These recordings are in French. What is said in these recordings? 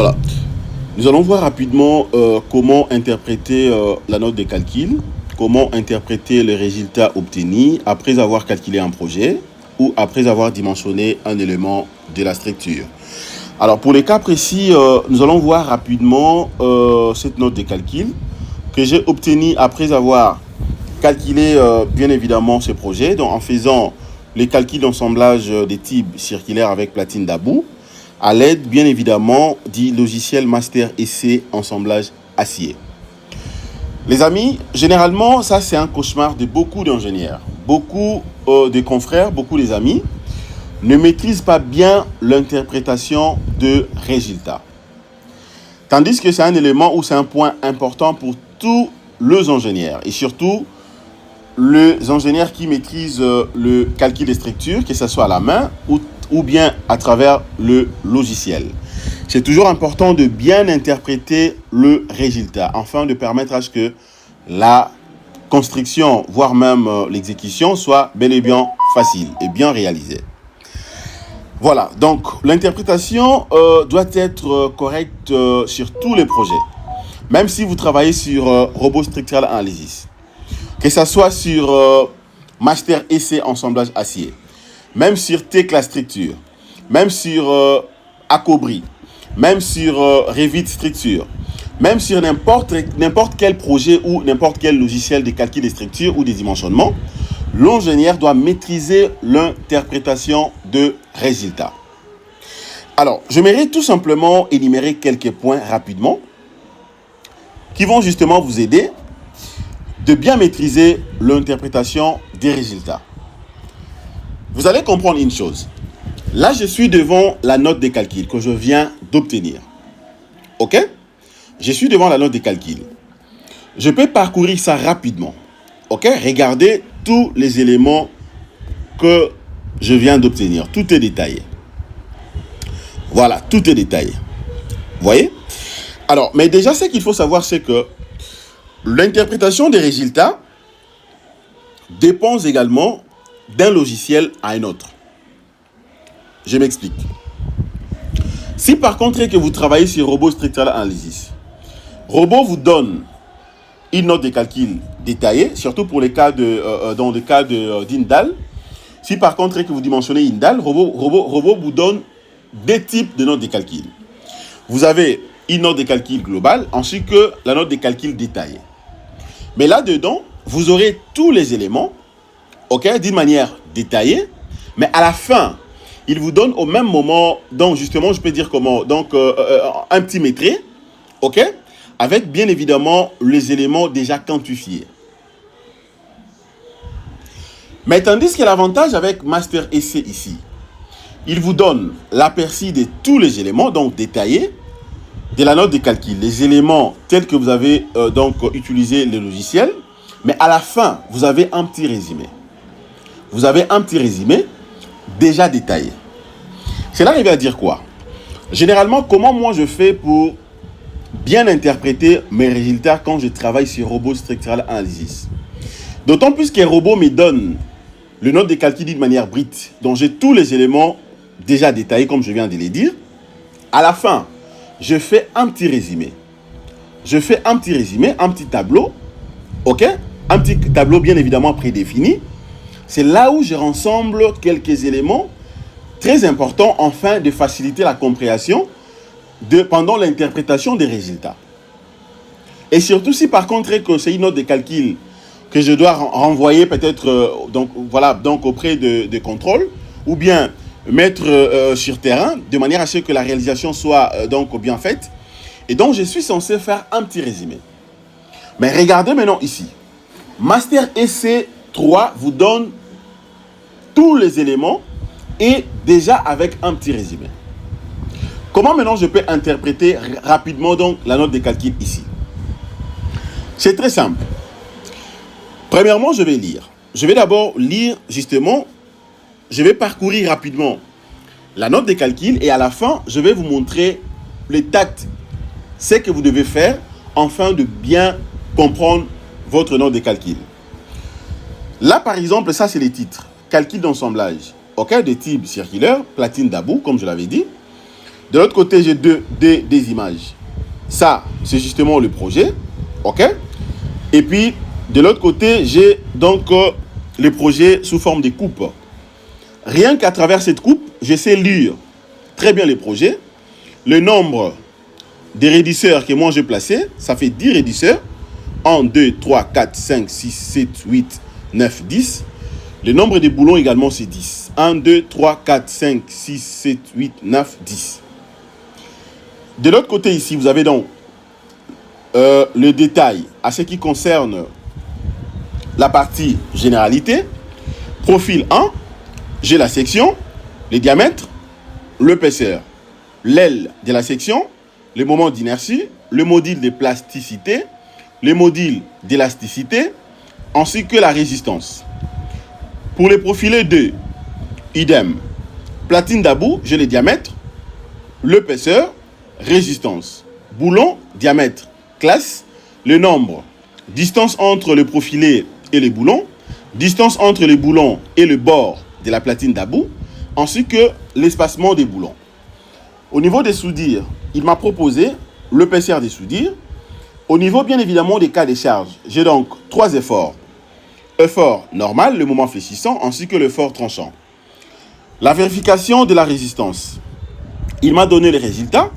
Voilà. Nous allons voir rapidement comment interpréter la note de calcul, comment interpréter le résultat obtenu après avoir calculé un projet ou après avoir dimensionné un élément de la structure. Alors pour les cas précis, nous allons voir rapidement cette note de calcul que j'ai obtenue après avoir calculé bien évidemment ce projet, donc en faisant les calculs d'assemblage des tubes circulaires avec platine d'Abou, à l'aide bien évidemment du logiciel Master EC Assemblage Acier. Les amis, généralement, ça c'est un cauchemar de beaucoup d'ingénieurs. Beaucoup de confrères, beaucoup des amis ne maîtrisent pas bien l'interprétation de résultats. Tandis que c'est un élément ou c'est un point important pour tous les ingénieurs et surtout les ingénieurs qui maîtrisent le calcul des structures, que ce soit à la main ou bien à travers le logiciel. C'est toujours important de bien interpréter le résultat afin de permettre à ce que la construction, voire même l'exécution, soit bel et bien facile et bien réalisée. Voilà, donc l'interprétation doit être correcte sur tous les projets. Même si vous travaillez sur Robot Structural Analysis, que ce soit sur Master EC Assemblage Acier, même sur Tecla Structure, même sur Acobri, même sur Revit Structure, même sur n'importe quel projet ou n'importe quel logiciel de calcul des structures ou des dimensionnements, l'ingénieur doit maîtriser l'interprétation de résultats. Alors, j'aimerais tout simplement énumérer quelques points rapidement qui vont justement vous aider de bien maîtriser l'interprétation des résultats. Vous allez comprendre une chose. Là, je suis devant la note de calcul que je viens d'obtenir. OK? Je suis devant la note de calcul. Je peux parcourir ça rapidement. OK? Regardez tous les éléments que je viens d'obtenir. Tout est détaillé. Voilà, tout est détaillé. Vous voyez? Alors, mais déjà, ce qu'il faut savoir, c'est que l'interprétation des résultats dépend également d'un logiciel à un autre. Je m'explique. Si par contre que vous travaillez sur Robot Structural Analysis, Robot vous donne une note de calcul détaillée, surtout pour les cas dans le cas d'Indal. Si par contre que vous dimensionnez Indal, Robot vous donne deux types de notes de calcul. Vous avez une note de calcul globale ainsi que la note de calcul détaillée. Mais là-dedans, vous aurez tous les éléments, OK, d'une manière détaillée, mais à la fin, il vous donne au même moment, donc justement, je peux dire comment, donc un petit métré, OK, avec bien évidemment les éléments déjà quantifiés. Mais tandis que l'avantage avec Master EC ici, il vous donne l'aperçu de tous les éléments, donc détaillés, de la note de calcul, les éléments tels que vous avez donc utilisé le logiciel, mais à la fin, vous avez un petit résumé. Vous avez un petit résumé déjà détaillé. Cela revient à dire quoi? Généralement, comment moi je fais pour bien interpréter mes résultats quand je travaille sur Robot Structural Analysis? D'autant plus que Robot me donne le note de calcul d'une manière brute, dont j'ai tous les éléments déjà détaillés, comme je viens de les dire. À la fin, je fais un petit résumé. Je fais un petit résumé, un petit tableau. OK? Un petit tableau bien évidemment prédéfini. C'est là où je rassemble quelques éléments très importants afin de faciliter la compréhension pendant l'interprétation des résultats. Et surtout si par contre que c'est une note de calcul que je dois renvoyer peut-être donc auprès de contrôle ou bien mettre sur terrain de manière à ce que la réalisation soit donc bien faite. Et donc je suis censé faire un petit résumé. Mais regardez maintenant ici. Master EC 3 vous donne tous les éléments et déjà avec un petit résumé. Comment maintenant je peux interpréter rapidement donc la note de calcul ici? C'est très simple. Premièrement, je vais lire. Je vais d'abord lire justement, je vais parcourir rapidement la note de calcul et à la fin, je vais vous montrer les tactes, ce que vous devez faire afin de bien comprendre votre note de calcul. Là, par exemple, ça c'est les titres. Calcul d'assemblage. OK, de type circulaire, platine d'Abou, comme je l'avais dit. De l'autre côté, j'ai des images. Ça, c'est justement le projet. OK? Et puis, de l'autre côté, j'ai donc le projet sous forme de coupe. Rien qu'à travers cette coupe, je sais lire très bien les projets. Le nombre des rédisseurs que moi j'ai placés, ça fait 10 rédisseurs. 1, 2, 3, 4, 5, 6, 7, 8, 9, 10. Le nombre de boulons également, c'est 10. 1, 2, 3, 4, 5, 6, 7, 8, 9, 10. De l'autre côté ici, vous avez donc le détail à ce qui concerne la partie généralité. Profil 1, j'ai la section, les diamètres, l'épaisseur, l'aile de la section, le moment d'inertie, le module de plasticité, le module d'élasticité, ainsi que la résistance. Pour les profilés 2, idem. Platine d'Abou, j'ai les diamètres, l'épaisseur, résistance. Boulon, diamètre, classe, le nombre, distance entre le profilé et les boulons, distance entre les boulons et le bord de la platine d'Abou, ainsi que l'espacement des boulons. Au niveau des soudires, il m'a proposé l'épaisseur des soudires. Au niveau, bien évidemment, des cas de charge, j'ai donc 3 efforts. Effort normal, le moment fléchissant, ainsi que l'effort tranchant. La vérification de la résistance. Il m'a donné les résultats.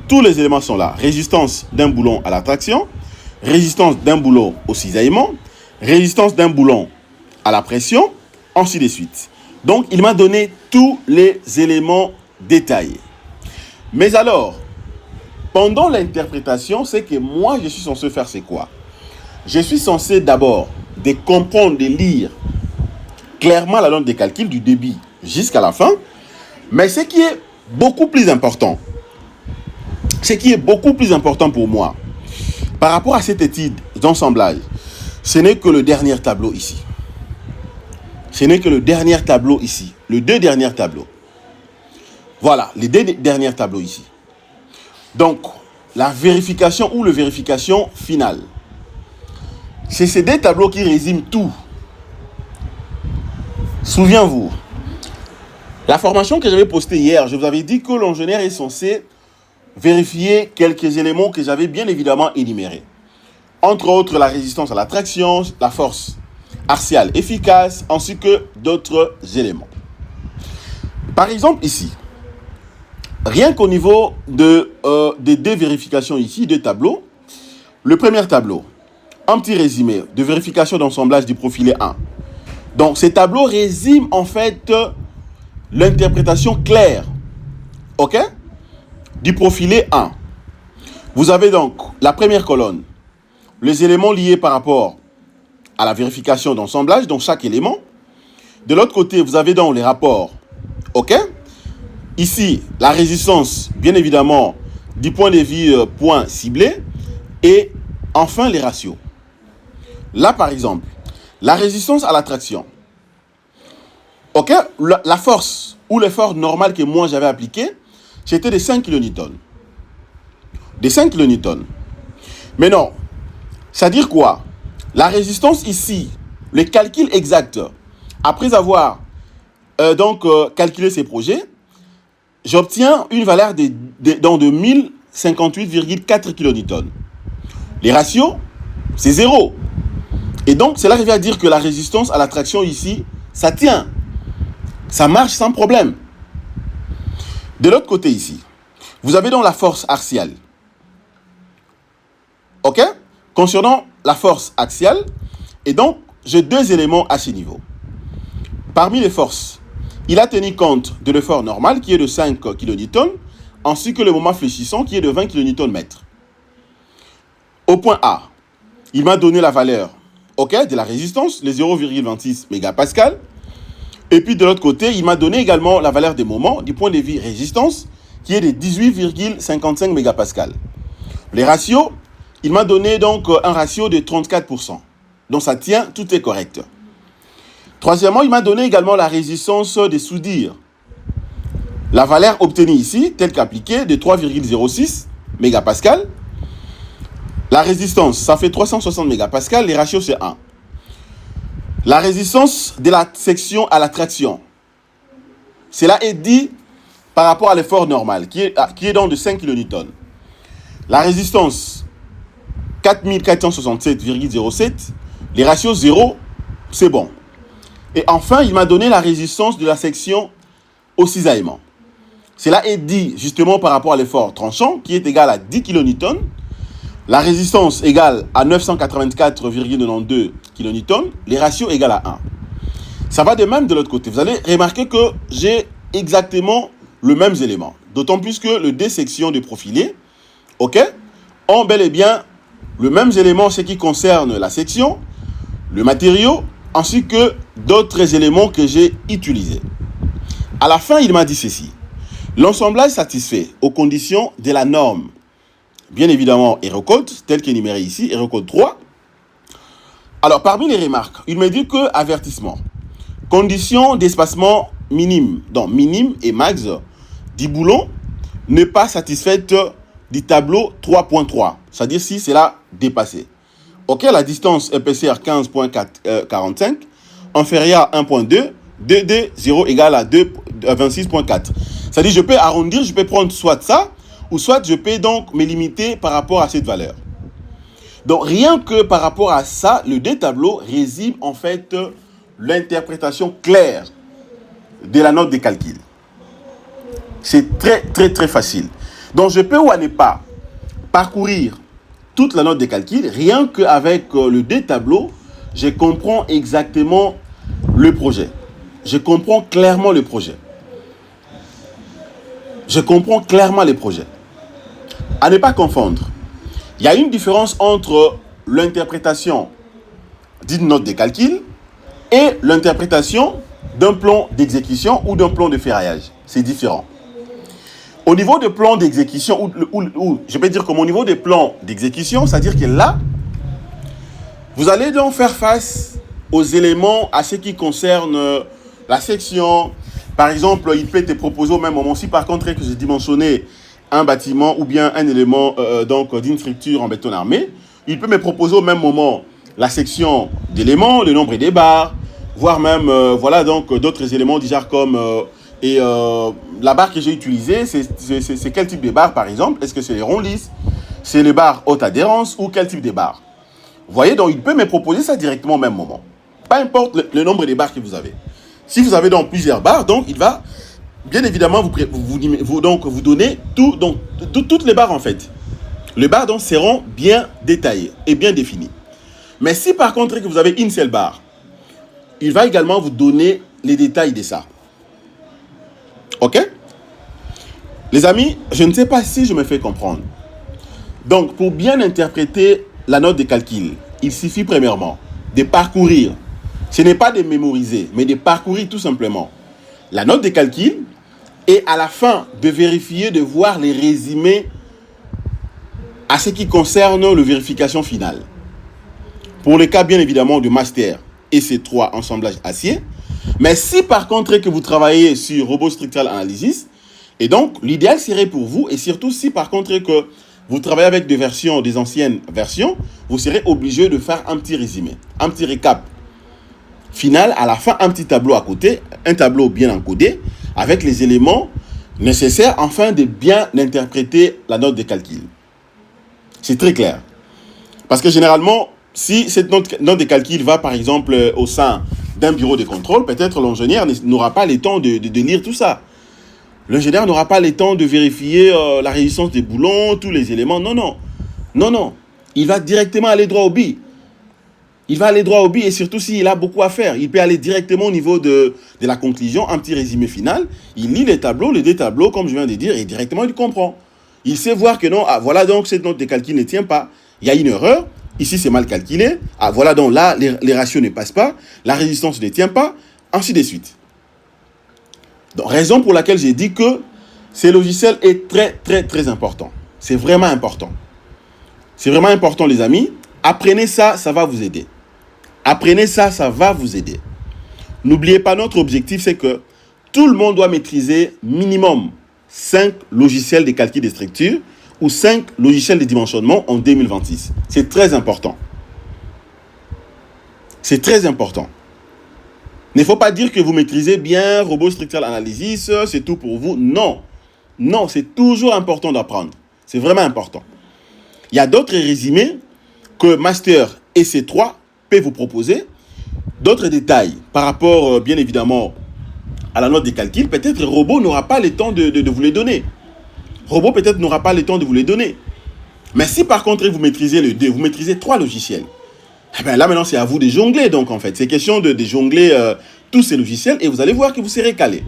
Tous les éléments sont là. Résistance d'un boulon à la traction, résistance d'un boulon au cisaillement, résistance d'un boulon à la pression, ainsi de suite. Donc, il m'a donné tous les éléments détaillés. Mais alors, pendant l'interprétation, c'est que moi, je suis censé faire c'est quoi? Je suis censé d'abord de comprendre, de lire clairement la note de calcul du début jusqu'à la fin. Mais ce qui est beaucoup plus important, pour moi, par rapport à cette étude d'assemblage, ce n'est que le dernier tableau ici. Les deux derniers tableaux. Voilà, les deux derniers tableaux ici. Donc, la vérification ou la vérification finale. C'est ces deux tableaux qui résument tout. Souviens-vous, la formation que j'avais postée hier, je vous avais dit que l'ingénieur est censé vérifier quelques éléments que j'avais bien évidemment énumérés. Entre autres, la résistance à la traction, la force axiale efficace, ainsi que d'autres éléments. Par exemple, ici, rien qu'au niveau des deux vérifications ici, deux tableaux, le premier tableau, un petit résumé de vérification d'assemblage du profilé 1. Donc, ces tableaux résument en fait l'interprétation claire, ok, du profilé 1. Vous avez donc la première colonne, les éléments liés par rapport à la vérification d'assemblage, donc chaque élément. De l'autre côté, vous avez donc les rapports, ok. Ici, la résistance, bien évidemment, du point de vue point ciblé. Et enfin, les ratios. Là, par exemple, la résistance à la traction. Ok, la force ou l'effort normal que moi j'avais appliqué, c'était de 5 kN. De 5 kN. Mais non, c'est-à-dire quoi? La résistance ici, le calcul exact, après avoir calculé ces projets, j'obtiens une valeur de 1058,4 kN. Les ratios, c'est 0. Et donc, cela revient à dire que la résistance à la traction ici, ça tient. Ça marche sans problème. De l'autre côté ici, vous avez donc la force axiale. OK? Concernant la force axiale, et donc, j'ai deux éléments à ce niveau. Parmi les forces, il a tenu compte de l'effort normal qui est de 5 kN, ainsi que le moment fléchissant qui est de 20 kN/m. Au point A, il m'a donné la valeur de la résistance, les 0,26 mégapascal. Et puis de l'autre côté, il m'a donné également la valeur des moments du point de vue résistance qui est de 18,55 mégapascal. Les ratios, il m'a donné donc un ratio de 34%. Donc ça tient, tout est correct. Troisièmement, il m'a donné également la résistance des soudires. La valeur obtenue ici, telle qu'appliquée, de 3,06 mégapascal. La résistance, ça fait 360 mégapascal, les ratios c'est 1. La résistance de la section à la traction. Cela est dit par rapport à l'effort normal, qui est donc de 5 kN. La résistance, 4467,07. Les ratios 0, c'est bon. Et enfin, il m'a donné la résistance de la section au cisaillement. Cela est dit justement par rapport à l'effort tranchant, qui est égal à 10 kN. La résistance égale à 984,92 kN. Les ratios égales à 1. Ça va de même de l'autre côté. Vous allez remarquer que j'ai exactement les mêmes éléments. D'autant plus que les deux sections de profilé, ont bel et bien les mêmes éléments, ce qui concerne la section, le matériau, ainsi que d'autres éléments que j'ai utilisés. À la fin, il m'a dit ceci. L'assemblage satisfait aux conditions de la norme, bien évidemment, Eurocode, tel qu'énuméré ici, Eurocode 3. Alors, parmi les remarques, il me dit que, avertissement, conditions d'espacement minime, donc minime et max, du boulon, n'est pas satisfaite du tableau 3.3, c'est-à-dire si c'est là dépassé. La distance épaisseur 15.45, inférieure à 1.2, 2D 0 égale à 26.4. C'est-à-dire je peux arrondir, je peux prendre soit ça, ou soit je peux donc me limiter par rapport à cette valeur. Donc rien que par rapport à ça, le deux tableaux résume en fait l'interprétation claire de la note de calcul. C'est très très très facile. Donc je peux ou à ne pas parcourir toute la note de calcul, rien qu'avec le deux tableaux, je comprends exactement le projet. Je comprends clairement le projet. Je comprends clairement les projets. À ne pas confondre. Il y a une différence entre l'interprétation d'une note de calcul et l'interprétation d'un plan d'exécution ou d'un plan de ferraillage. C'est différent. Au niveau de plan d'exécution, ou je peux dire que au niveau des plans d'exécution, c'est-à-dire que là, vous allez donc faire face aux éléments à ce qui concerne la section. Par exemple, il peut te proposer au même moment, si par contre que j'ai dimensionné un bâtiment ou bien un élément d'une structure en béton armé, il peut me proposer au même moment la section d'éléments, le nombre des barres, voire même d'autres éléments du genre comme la barre que j'ai utilisée, c'est quel type de barre par exemple? Est-ce que c'est les ronds lisses, c'est les barres haute adhérence ou quel type de barre? Vous voyez, donc il peut me proposer ça directement au même moment. Peu importe le nombre de barres que vous avez. Si vous avez donc plusieurs barres, donc il va bien évidemment vous donner toutes les barres en fait. Les barres donc seront bien détaillées et bien définies. Mais si par contre que vous avez une seule barre, il va également vous donner les détails de ça. Les amis, je ne sais pas si je me fais comprendre. Donc, pour bien interpréter la note de calcul, il suffit premièrement de parcourir. Ce n'est pas de mémoriser, mais de parcourir tout simplement la note de calcul et à la fin de vérifier, de voir les résumés à ce qui concerne la vérification finale. Pour le cas bien évidemment du master EC3 assemblage acier. Mais si par contre que vous travaillez sur robot structural analysis, et donc l'idéal serait pour vous, et surtout si par contre que vous travaillez avec des anciennes versions, vous serez obligé de faire un petit résumé, un petit récap final, à la fin un petit tableau à côté, un tableau bien encodé, avec les éléments nécessaires afin de bien interpréter la note de calcul. C'est très clair. Parce que généralement, si cette note de calcul va par exemple au sein d'un bureau de contrôle, peut-être l'ingénieur n'aura pas le temps de lire tout ça. L'ingénieur n'aura pas le temps de vérifier la résistance des boulons, tous les éléments. Non. Il va directement aller droit au but. Il va aller droit au but et surtout s'il a beaucoup à faire. Il peut aller directement au niveau de la conclusion, un petit résumé final. Il lit les tableaux, les deux tableaux, comme je viens de dire, et directement il comprend. Il sait voir que non, voilà donc cette note de calcul ne tient pas. Il y a une erreur. Ici, c'est mal calculé. Voilà donc là, les ratios ne passent pas. La résistance ne tient pas. Ainsi de suite. Donc, raison pour laquelle j'ai dit que ce logiciel est très, très, très important. C'est vraiment important. C'est vraiment important, les amis. Apprenez ça, ça va vous aider. Apprenez ça, ça va vous aider. N'oubliez pas, notre objectif, c'est que tout le monde doit maîtriser minimum 5 logiciels de calcul des structures ou 5 logiciels de dimensionnement en 2026. C'est très important. C'est très important. Il ne faut pas dire que vous maîtrisez bien Robot Structural Analysis, c'est tout pour vous. Non. Non, c'est toujours important d'apprendre. C'est vraiment important. Il y a d'autres résumés que Master et C3 peuvent vous proposer. D'autres détails par rapport, bien évidemment, à la note des calculs. Peut-être Robot n'aura pas le temps de vous les donner. Robot peut-être n'aura pas le temps de vous les donner. Mais si par contre vous maîtrisez les deux, vous maîtrisez 3 logiciels, eh bien là maintenant c'est à vous de jongler. Donc en fait, c'est question de jongler tous ces logiciels et vous allez voir que vous serez calé.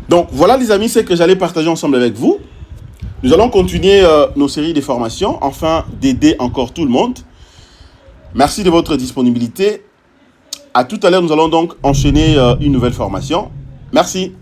Donc voilà les amis, c'est que j'allais partager ensemble avec vous. Nous allons continuer nos séries de formations afin d'aider encore tout le monde. Merci de votre disponibilité. À tout à l'heure, nous allons donc enchaîner une nouvelle formation. Merci.